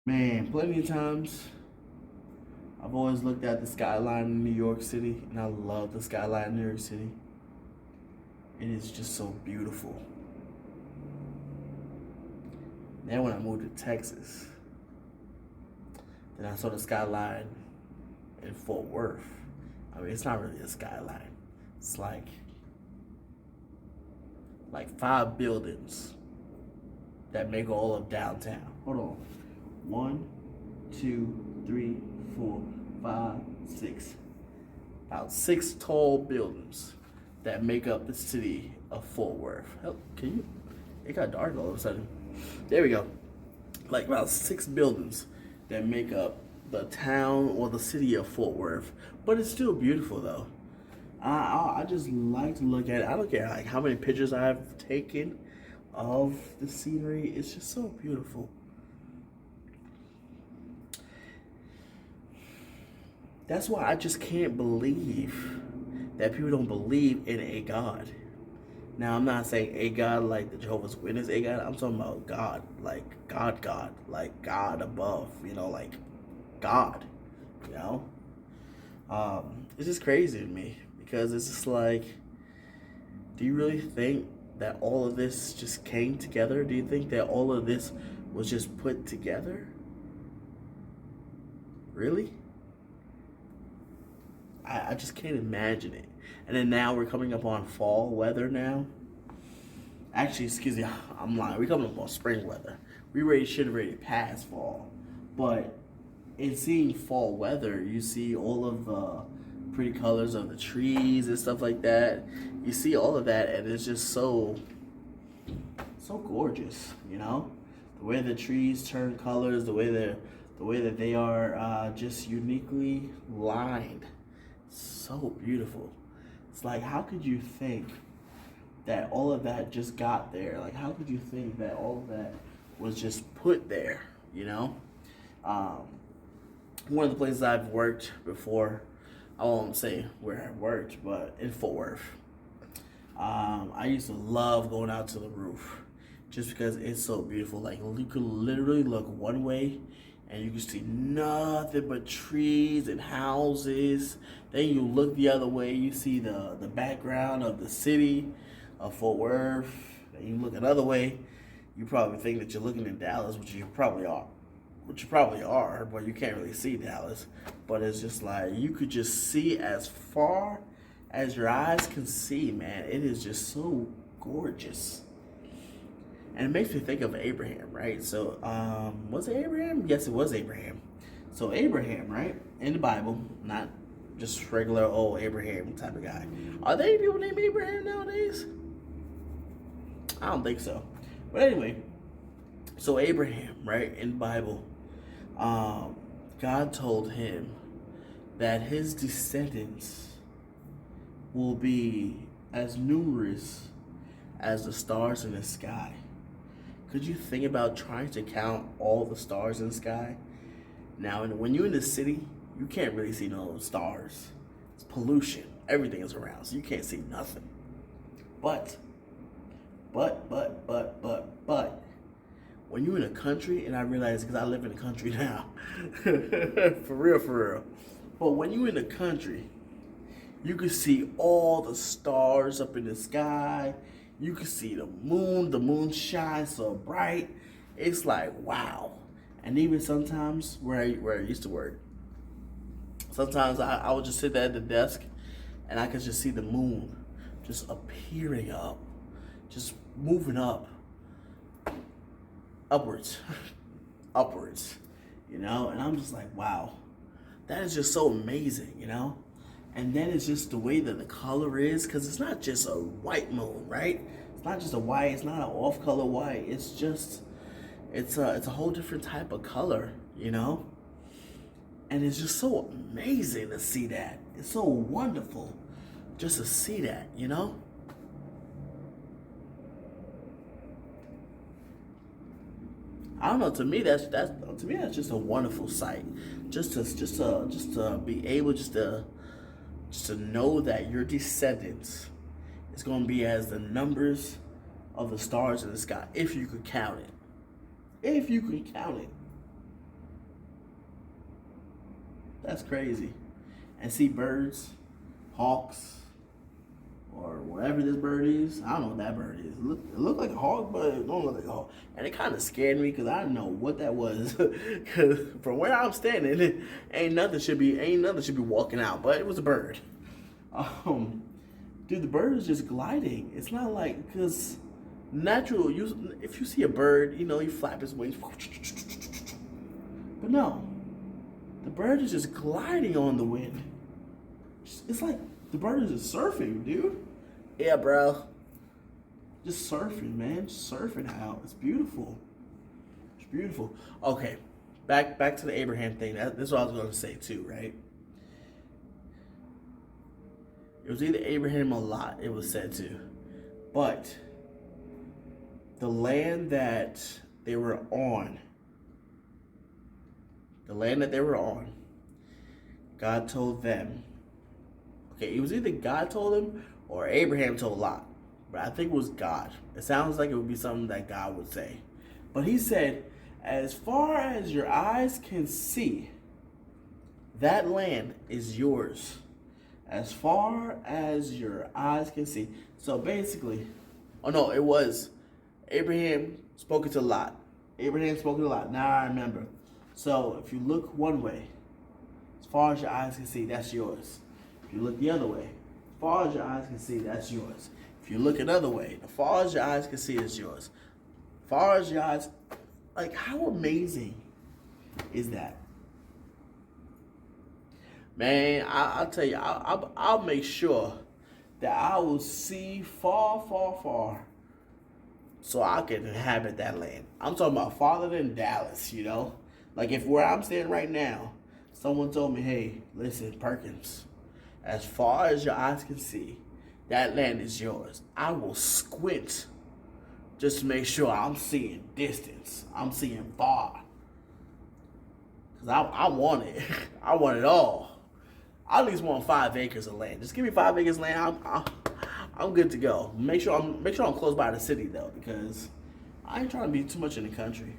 Man, plenty of times I've always looked at the skyline in New York City, and I love the skyline in New York City. It is just so beautiful. Then when I moved to Texas, then I saw the skyline in Fort Worth. I mean, it's not really a skyline. It's like five buildings that make all of downtown. Hold on. One, two, three, four, five, six. About six tall buildings that make up the city of Fort Worth. Hell, can you? It got dark all of a sudden. There we go. Like about six buildings that make up the town or the city of Fort Worth. But it's still beautiful though. I just like to look at it. I don't care like how many pictures I've taken of the scenery. It's just so beautiful. That's why I just can't believe that people don't believe in a God. Now, I'm not saying a God like the Jehovah's Witness, a God. I'm talking about God, like God, like God above, like God, you know? It's just crazy to me because it's just like, do you really think that all of this just came together? Do you think that all of this was just put together? Really? I just can't imagine it. And then now we're coming up on fall weather now. Actually, excuse me, I'm lying. We're coming up on spring weather. Should have already passed fall. But in seeing fall weather, you see all of the pretty colors of the trees and stuff like that. You see all of that, and it's just so gorgeous, The way the trees turn colors, the way that they are just uniquely lined, so beautiful. It's like, how could you think that all of that just got there? Like, how could you think that all of that was just put there? Um, One of the places I've worked before, I won't say where I worked, but in Fort Worth. I used to love going out to the roof just because it's so beautiful. Like, you could literally look one way and you can see nothing but trees and houses. Then you look the other way, you see the background of the city of Fort Worth. Then you look another way, you probably think that you're looking in Dallas, which you probably are. But you can't really see Dallas. But it's just like you could just see as far as your eyes can see, man. It is just so gorgeous. And it makes me think of Abraham, right? So, was it Abraham? Yes, it was Abraham. So Abraham, right? In the Bible, not just regular old Abraham type of guy. Are there any people named Abraham nowadays? I don't think so. But anyway, so Abraham, right, in the Bible, God told him that his descendants will be as numerous as the stars in the sky. Could you think about trying to count all the stars in the sky? Now, when you're in the city, you can't really see no stars. It's pollution. Everything is around, so you can't see nothing. But, when you're in a country, and I realize because I live in the country now, for real. But when you're in the country, you can see all the stars up in the sky. You can see the moon. The moon shines so bright. It's like, wow. And even sometimes where I used to work, sometimes I would just sit there at the desk and I could just see the moon just appearing up, just moving upwards, upwards, and I'm just like, wow, that is just so amazing. And then it's just the way that the color is, because it's not just a white moon, right? It's not just a white, it's not an off-color white. It's a whole different type of color. And it's just so amazing to see that. It's so wonderful just to see that. I don't know. To me, that's just a wonderful sight. Just to be able just to know that your descendants is going to be as the numbers of the stars in the sky, if you could count it. If you can count it. That's crazy. And see birds, hawks, or whatever this bird is. I don't know what that bird is. It looked like a hawk, but it don't look like a hawk. And it kind of scared me because I didn't know what that was. Because from where I'm standing, ain't nothing should be walking out. But it was a bird. Dude, the bird is just gliding. It's not like, because natural, if you see a bird, you flap his wings. But no, the bird is just gliding on the wind. It's like the bird is just surfing, dude. Yeah, bro. Just surfing, man. Just surfing out. It's beautiful. It's beautiful. Okay, back to the Abraham thing. This is what I was going to say too, right? It was either Abraham or Lot, it was said to. But the land that they were on, God told them. Okay, it was either God told them or Abraham told Lot. But I think it was God. It sounds like it would be something that God would say. But he said, as far as your eyes can see, that land is yours. As far as your eyes can see. So basically, it was Abraham spoken to Lot. Now I remember. So if you look one way, as far as your eyes can see, that's yours. If you look the other way, as far as your eyes can see, that's yours. If you look another way, as far as your eyes can see, is yours. As far as your eyes, like, how amazing is that? Man, I'll tell you, I'll make sure that I will see far, far, far so I can inhabit that land. I'm talking about farther than Dallas, Like, if where I'm standing right now, someone told me, hey, listen, Perkins, as far as your eyes can see, that land is yours. I will squint just to make sure I'm seeing distance. I'm seeing far. Because I want it. I want it all. I at least want 5 acres of land. Just give me 5 acres of land. I'm good to go. Make sure I'm close by the city though, because I ain't trying to be too much in the country.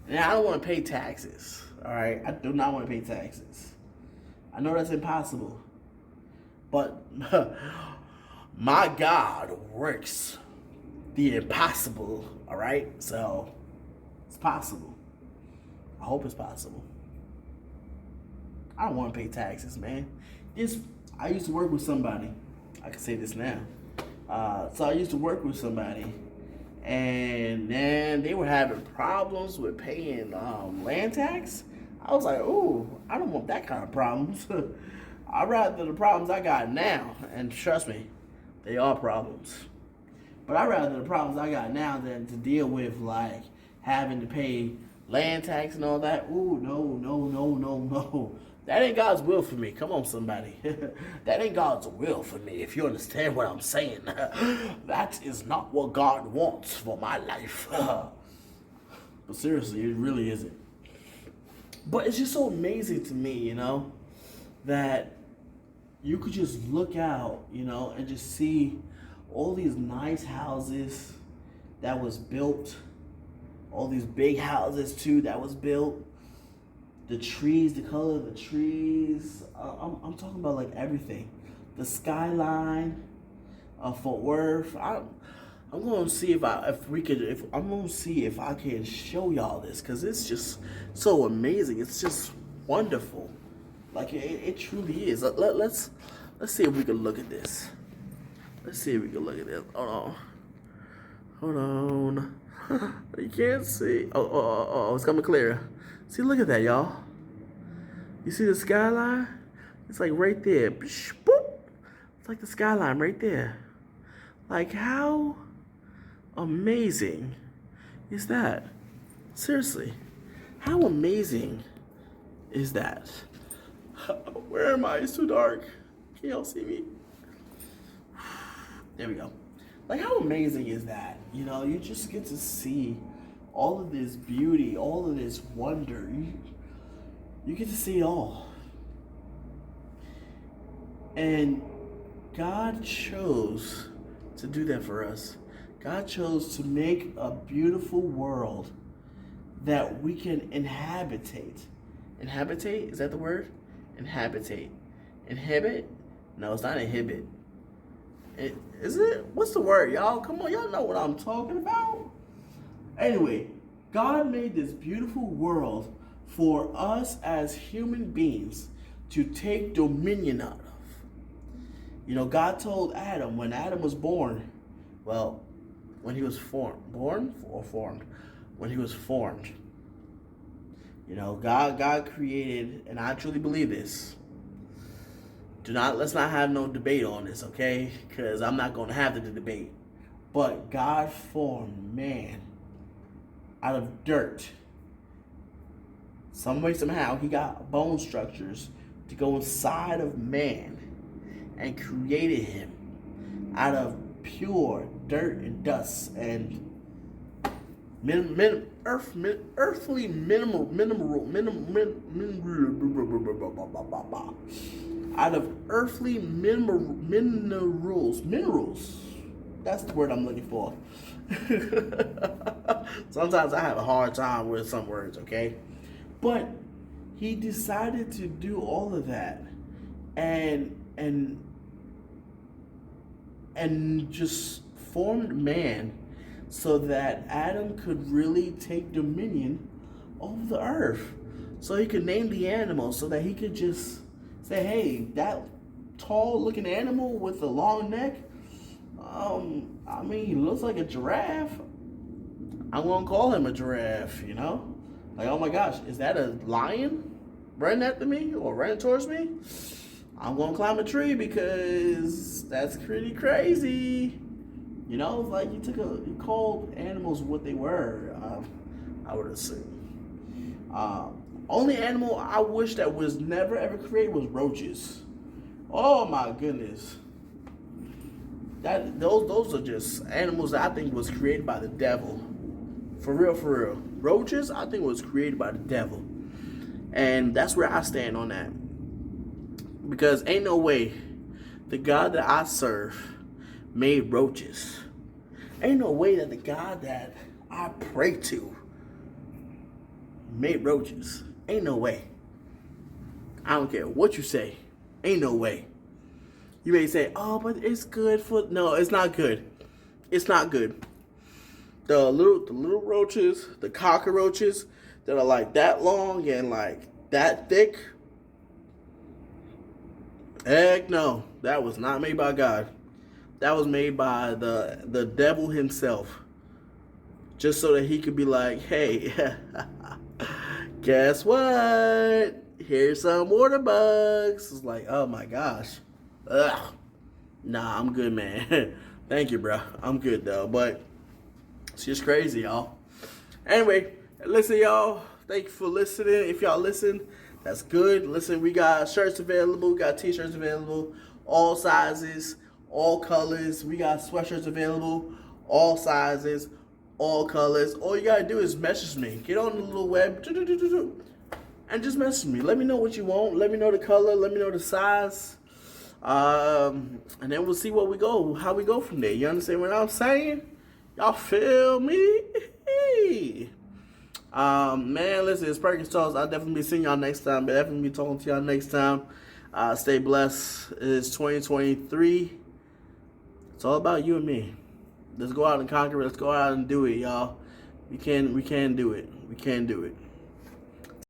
And I don't want to pay taxes. All right, I do not want to pay taxes. I know that's impossible, but my God works the impossible. All right, so it's possible. I hope it's possible. I don't want to pay taxes, man. I used to work with somebody. I can say this now. So I used to work with somebody, and then they were having problems with paying land tax. I was like, ooh, I don't want that kind of problems. I'd rather the problems I got now, and trust me, they are problems. But I'd rather the problems I got now than to deal with, like, having to pay land tax and all that. Ooh, no. That ain't God's will for me. Come on, somebody. That ain't God's will for me, if you understand what I'm saying. That is not what God wants for my life. But seriously, it really isn't. But it's just so amazing to me, that you could just look out, and just see all these nice houses that was built, all these big houses too that was built. The trees, the color of the trees. I'm talking about like everything. The skyline of Fort Worth. I'm going to see if I can show y'all this, because it's just so amazing. It's just wonderful. Like it truly is. Let's see if we can look at this. Let's see if we can look at this. Hold on. You can't see. Oh, it's coming clear. See, look at that, y'all. You see the skyline? It's like right there. Boop. It's like the skyline right there. Like, how amazing is that? Seriously, how amazing is that? Where am I? It's too dark. Can y'all see me? There we go. Like, how amazing is that? You just get to see all of this beauty, all of this wonder. You get to see it all. And God chose to do that for us. God chose to make a beautiful world that we can inhabitate Inhabitate? Is that the word? Inhabitate. Inhibit? No, it's not inhibit. Is it? What's the word, y'all? Come on, y'all know what I'm talking about. Anyway, God made this beautiful world for us as human beings to take dominion out of. You know, God told Adam when Adam was born, well, when he was formed, when he was formed. You know, God created, and I truly believe this. Let's not have no debate on this, okay? Because I'm not going to have the debate. But God formed man out of dirt. Some way, somehow, he got bone structures to go inside of man and created him out of pure dirt and dust and earthly out of earthly minerals. That's the word I'm looking for. Sometimes I have a hard time with some words, okay? But he decided to do all of that and just formed man so that Adam could really take dominion over the earth. So he could name the animals so that he could just say, hey, that tall looking animal with a long neck, I mean, he looks like a giraffe. I'm going to call him a giraffe, you know? Like, oh my gosh, is that a lion running after me or running towards me? I'm going to climb a tree because that's pretty crazy. You know, like you called animals what they were, I would assume. Only animal I wish that was never ever created was roaches. Oh my goodness. Those are just animals that I think was created by the devil. For real, for real. Roaches, I think was created by the devil. And that's where I stand on that. Because ain't no way the God that I serve made roaches. Ain't no way that the God that I pray to made roaches. Ain't no way. I don't care what you say. Ain't no way. You may say, oh, but it's good for... No, it's not good. It's not good. The little roaches, the cockroaches that are like that long and like that thick. Heck no. That was not made by God. That was made by the devil himself. Just so that he could be like, hey, guess what? Here's some water bugs. It's like, oh my gosh. Ugh. Nah, I'm good, man. Thank you, bro. I'm good, though. But it's just crazy, y'all. Anyway, listen, y'all. Thank you for listening. If y'all listen, that's good. Listen, we got shirts available. We got t-shirts available. All sizes, all colors. We got sweatshirts available. All sizes, all colors. All you got to do is message me. Get on the little web. And just message me. Let me know what you want. Let me know the color. Let me know the size. And then we'll see how we go from there. You understand what I'm saying? Y'all feel me? Man, listen, it's Perkins Talks. I'll definitely be seeing y'all next time. But definitely be talking to y'all next time. Stay blessed. It's 2023. It's all about you and me. Let's go out and conquer it. Let's go out and do it, y'all. We can do it. We can do it.